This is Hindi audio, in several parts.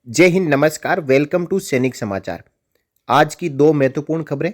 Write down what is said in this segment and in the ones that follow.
जय हिंद, नमस्कार। वेलकम टू सैनिक समाचार। आज की दो महत्वपूर्ण खबरें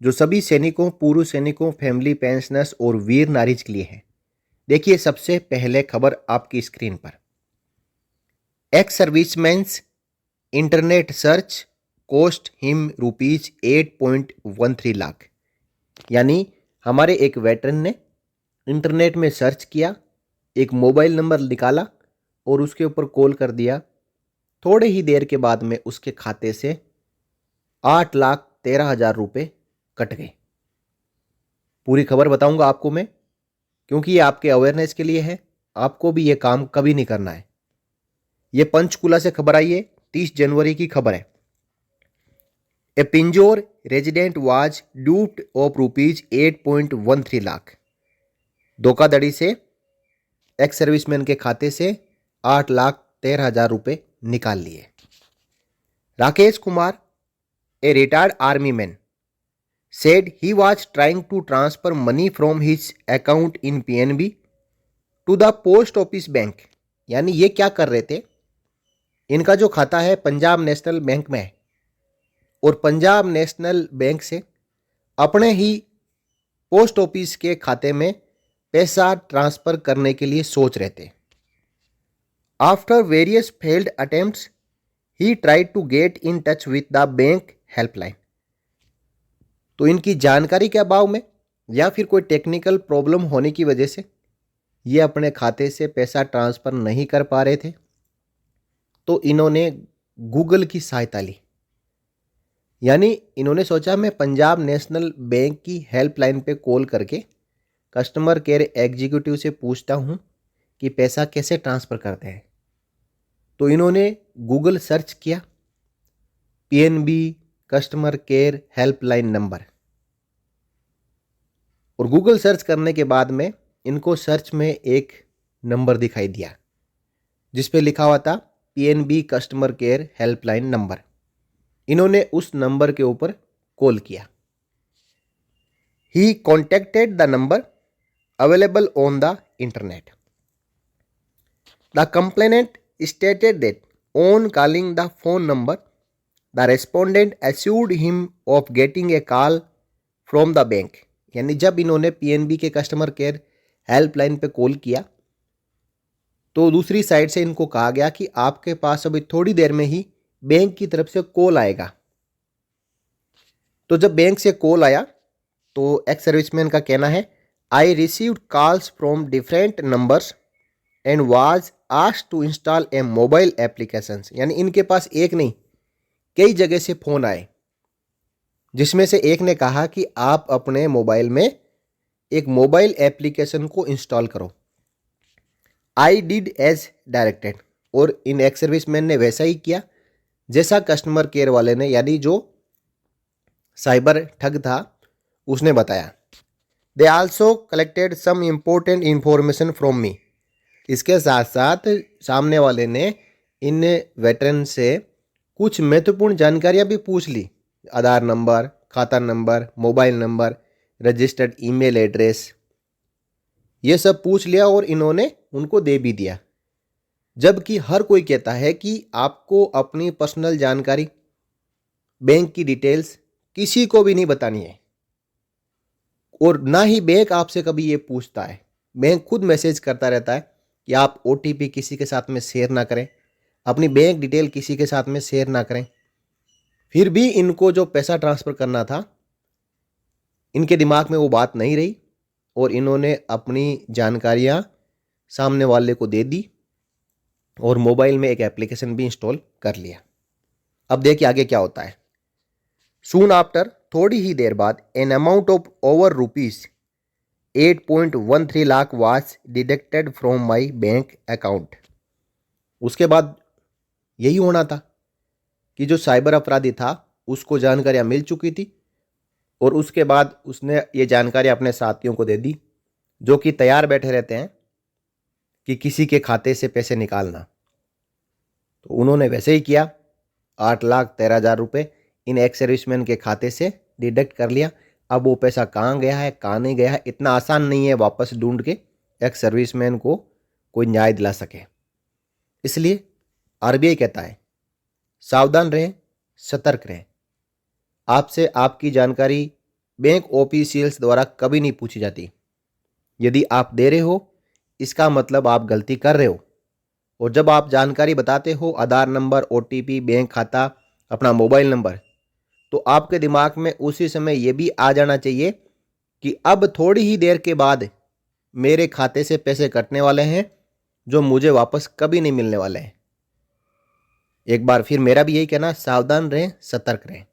जो सभी सैनिकों, पूर्व सैनिकों, फैमिली पेंशनर्स और वीर नारीज के लिए है। देखिए, सबसे पहले खबर आपकी स्क्रीन पर। Ex serviceman's internet search cost him ₹8.13 lakh. यानी हमारे एक वेटरन ने इंटरनेट में सर्च किया, एक मोबाइल नंबर निकाला और उसके ऊपर कॉल कर दिया। थोड़े ही देर के बाद में उसके खाते से 8,13,000 रुपये कट गए। पूरी खबर बताऊंगा आपको मैं, क्योंकि ये आपके अवेयरनेस के लिए है। आपको भी ये काम कभी नहीं करना है। ये पंचकुला से खबर आई है, 30 जनवरी की खबर है। A Pinjore resident was duped of ₹8.13 lakh. धोखाधड़ी से एक्स सर्विसमैन के खाते से 8,13,000 रुपये निकाल लिए। Rakesh Kumar, a retired army man, said he was trying to transfer money from his account in PNB to the post office bank। यानी ये क्या कर रहे थे, इनका जो खाता है पंजाब नेशनल बैंक में है और पंजाब नेशनल बैंक से अपने ही पोस्ट ऑफिस के खाते में पैसा ट्रांसफर करने के लिए सोच रहे थे। After various failed attempts he tried to get in touch with the bank helpline. तो इनकी जानकारी के अभाव में या फिर कोई टेक्निकल प्रॉब्लम होने की वजह से ये अपने खाते से पैसा ट्रांसफ़र नहीं कर पा रहे थे, तो इन्होंने गूगल की सहायता ली। यानी इन्होंने सोचा मैं पंजाब नेशनल बैंक की हेल्पलाइन पे कॉल करके कस्टमर केयर एग्जीक्यूटिव से पूछता हूँ कि पैसा कैसे ट्रांसफ़र करते हैं। तो इन्होंने गूगल सर्च किया, PNB customer care helpline number, और गूगल सर्च करने के बाद में इनको सर्च में एक नंबर दिखाई दिया जिस पे लिखा हुआ था PNB customer care helpline number. इन्होंने उस नंबर के ऊपर कॉल किया। He contacted the number available on the internet. The complainant stated that on calling the phone number the respondent assured him of getting a call from the bank. यानी जब इन्होंने पीएनबी के कस्टमर केयर हेल्पलाइन पे कॉल किया तो दूसरी साइड से इनको कहा गया कि आपके पास अभी थोड़ी देर में ही बैंक की तरफ से कॉल आएगा। तो जब बैंक से कॉल आया तो एक्स सर्विसमैन का कहना है, I received calls from different numbers and was asked to install a mobile applications. यानी इनके पास एक नहीं, कई जगह से फ़ोन आए, जिसमें से एक ने कहा कि आप अपने मोबाइल में एक मोबाइल एप्लीकेशन को इंस्टॉल करो। I did as directed. और इन एक्स सर्विसमैन ने वैसा ही किया जैसा कस्टमर केयर वाले ने, यानी जो साइबर ठग था, उसने बताया। They also collected some important information from me. इसके साथ साथ सामने वाले ने इन वेटरन से कुछ महत्वपूर्ण जानकारियां भी पूछ ली। आधार नंबर, खाता number, mobile number, registered email address, ये सब पूछ लिया और इन्होंने उनको दे भी दिया। जबकि हर कोई कहता है कि आपको अपनी पर्सनल जानकारी, बैंक की डिटेल्स किसी को भी नहीं बतानी है, और ना ही बैंक आपसे कभी ये पूछता है। बैंक खुद मैसेज करता रहता है कि आप ओटीपी किसी के साथ में शेयर ना करें, अपनी बैंक डिटेल किसी के साथ में शेयर ना करें। फिर भी इनको जो पैसा ट्रांसफ़र करना था, इनके दिमाग में वो बात नहीं रही और इन्होंने अपनी जानकारियां सामने वाले को दे दी और मोबाइल में एक एप्लीकेशन भी इंस्टॉल कर लिया। अब देखिए आगे क्या होता है। सून आफ्टर, थोड़ी ही देर बाद, an amount of over ₹8.13 lakh was deducted from my bank account. उसके बाद यही होना था कि जो साइबर अपराधी था उसको जानकारियां मिल चुकी थी और उसके बाद उसने ये जानकारी अपने साथियों को दे दी, जो कि तैयार बैठे रहते हैं कि किसी के खाते से पैसे निकालना। तो उन्होंने वैसे ही किया। 8,13,000 रुपये इन एक्स सर्विसमैन के खाते से डिडक्ट कर लिया। अब वो पैसा कहाँ गया है, कहाँ नहीं गया है, इतना आसान नहीं है वापस ढूंढ के एक्स सर्विसमैन को कोई न्याय दिला सके। इसलिए आरबीआई कहता है सावधान रहें, सतर्क रहें। आपसे आपकी जानकारी बैंक ऑफिशियल्स द्वारा कभी नहीं पूछी जाती। यदि आप दे रहे हो, इसका मतलब आप गलती कर रहे हो। और जब आप जानकारी बताते हो, आधार नंबर, ओटीपी, बैंक खाता, अपना मोबाइल नंबर, तो आपके दिमाग में उसी समय ये भी आ जाना चाहिए कि अब थोड़ी ही देर के बाद मेरे खाते से पैसे कटने वाले हैं जो मुझे वापस कभी नहीं मिलने वाले हैं। एक बार फिर मेरा भी यही कहना, सावधान रहें, सतर्क रहें।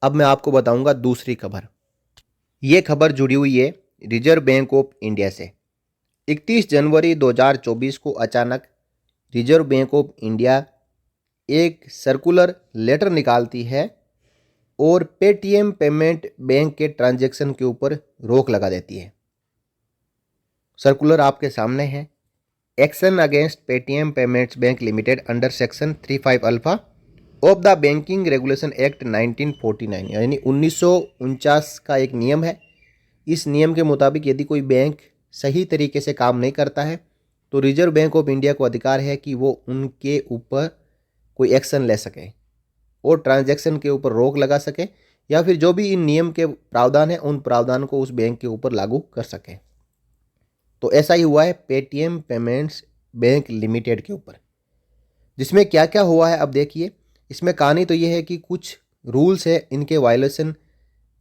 अब मैं आपको बताऊंगा दूसरी खबर। ये खबर जुड़ी हुई है रिजर्व बैंक ऑफ इंडिया से। 31 जनवरी 2024 को अचानक रिजर्व बैंक ऑफ इंडिया एक सर्कुलर लेटर निकालती है और पेटीएम पेमेंट बैंक के ट्रांजैक्शन के ऊपर रोक लगा देती है। सर्कुलर आपके सामने है। Action against Paytm payments bank limited under section 35 alpha of the banking regulation act 1949, यानी 1949 का एक नियम है। इस नियम के मुताबिक यदि कोई बैंक सही तरीके से काम नहीं करता है तो रिजर्व बैंक ऑफ इंडिया को अधिकार है कि वो उनके ऊपर कोई एक्शन ले सके और ट्रांजैक्शन के ऊपर रोक लगा सके, या फिर जो भी इन नियम के प्रावधान है उन प्रावधान को उस बैंक के ऊपर लागू कर सके। तो ऐसा ही हुआ है पेटीएम पेमेंट्स बैंक लिमिटेड के ऊपर। जिसमें क्या क्या हुआ है अब देखिए। इसमें कहानी तो ये है कि कुछ रूल्स है, इनके violation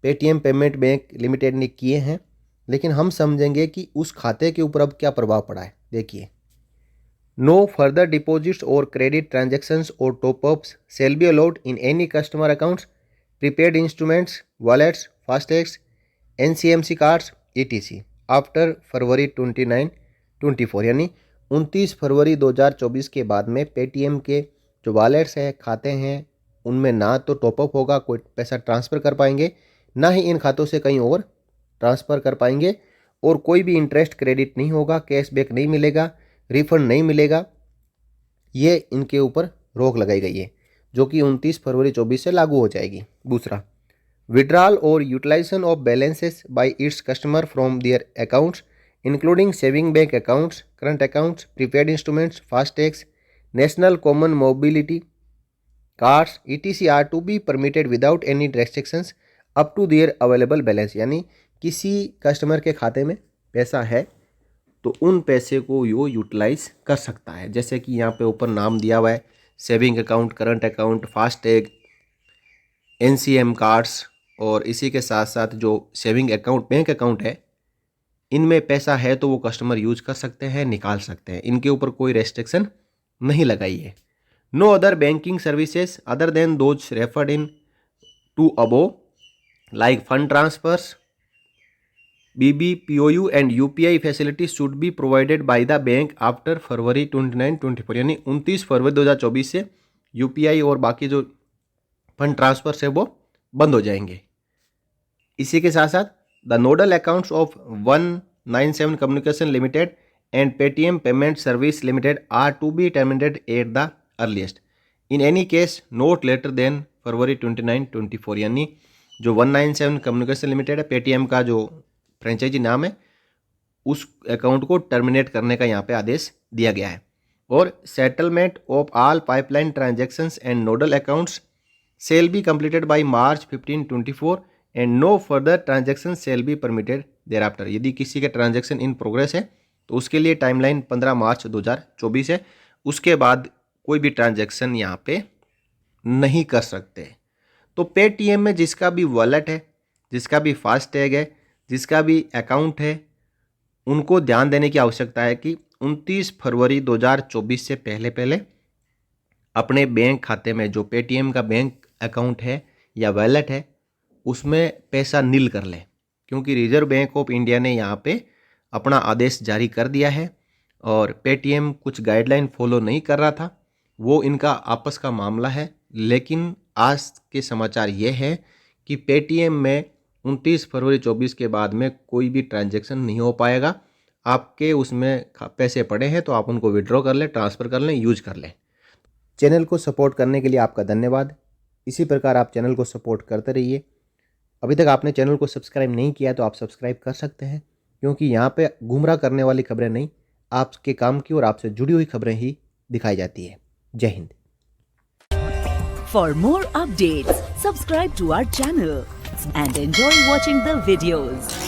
Paytm payment bank limited ने किए हैं, लेकिन हम समझेंगे कि उस खाते के ऊपर अब क्या प्रभाव पड़ा है। देखिए, नो फर्दर डिपॉजिट्स और क्रेडिट ट्रांजैक्शंस और topups shall be allowed in any customer accounts, prepaid instruments, wallets, FASTags, NCMC cards ETC after February 29/24, यानी 29 फरवरी 2024 के बाद में पेटीएम के जो वॉलेट्स हैं, खाते हैं, उनमें ना तो टॉपअप होगा, कोई पैसा ट्रांसफ़र कर पाएंगे, ना ही इन खातों से कहीं और ट्रांसफ़र कर पाएंगे, और कोई भी इंटरेस्ट क्रेडिट नहीं होगा, कैशबैक नहीं मिलेगा, रिफंड नहीं मिलेगा। ये इनके ऊपर रोक लगाई गई है जो कि 29 फरवरी 24 से लागू हो जाएगी। दूसरा, विड्रॉल और utilization of balances by its customer from their accounts including saving bank accounts, current accounts, prepaid instruments, fastags, national common mobility cards ETC are to be permitted without any restrictions up to their available balance. यानी किसी कस्टमर के खाते में पैसा है तो उन पैसे को वो यूटिलाइज कर सकता है। जैसे कि यहाँ पे ऊपर नाम दिया हुआ है, saving account, current account, FASTag, NCM cards, और इसी के साथ साथ जो सेविंग अकाउंट बैंक अकाउंट है, इनमें पैसा है तो वो कस्टमर यूज कर सकते हैं, निकाल सकते हैं। इनके ऊपर कोई रेस्ट्रिक्शन नहीं लगाई है। No other banking services other than those referred in to above like fund transfers, BBPOU and UPI facility should be provided by the bank after February 29/24, यानी 29 फरवरी 2024 से UPI और बाकी जो फंड ट्रांसफर है वो बंद हो जाएंगे। इसी के साथ साथ the nodal accounts of 197 communication limited and Paytm payment service limited are to be terminated at the earliest in any case not later than February 29/24, यानी जो 197 कम्युनिकेशन लिमिटेड है, पेटीएम का जो फ्रेंचाइजी नाम है, उस अकाउंट को टर्मिनेट करने का यहाँ पे आदेश दिया गया है। और settlement of all pipeline transactions and nodal accounts shall be completed by March 15, 2024 and no further transaction shall be permitted thereafter. यदि किसी के ट्रांजैक्शन इन प्रोग्रेस है तो उसके लिए टाइमलाइन 15 मार्च 2024 है। उसके बाद कोई भी ट्रांजैक्शन यहाँ पे नहीं कर सकते। तो पेटीएम में जिसका भी वॉलेट है, जिसका भी फास्टैग है, जिसका भी अकाउंट है, उनको ध्यान देने की आवश्यकता है कि 29 फरवरी 2024 से पहले पहले अपने बैंक खाते में जो पेटीएम का बैंक अकाउंट है या वॉलेट है उसमें पैसा नील कर लें, क्योंकि रिजर्व बैंक ऑफ इंडिया ने यहाँ पे अपना आदेश जारी कर दिया है और पेटीएम कुछ गाइडलाइन फॉलो नहीं कर रहा था। वो इनका आपस का मामला है, लेकिन आज के समाचार ये है कि पेटीएम में 29 फरवरी 24 के बाद में कोई भी ट्रांजैक्शन नहीं हो पाएगा। आपके उसमें पैसे पड़े हैं तो आप उनको विड्रॉ कर लें, ट्रांसफ़र कर लें, यूज कर लें। चैनल को सपोर्ट करने के लिए आपका धन्यवाद। इसी प्रकार आप चैनल को सपोर्ट करते रहिए। अभी तक आपने चैनल को सब्सक्राइब नहीं किया तो आप सब्सक्राइब कर सकते हैं, क्योंकि यहाँ पे गुमराह करने वाली खबरें नहीं, आपके काम की और आपसे जुड़ी हुई खबरें ही दिखाई जाती है। जय Hind. For more updates, subscribe to our channel and enjoy watching the videos.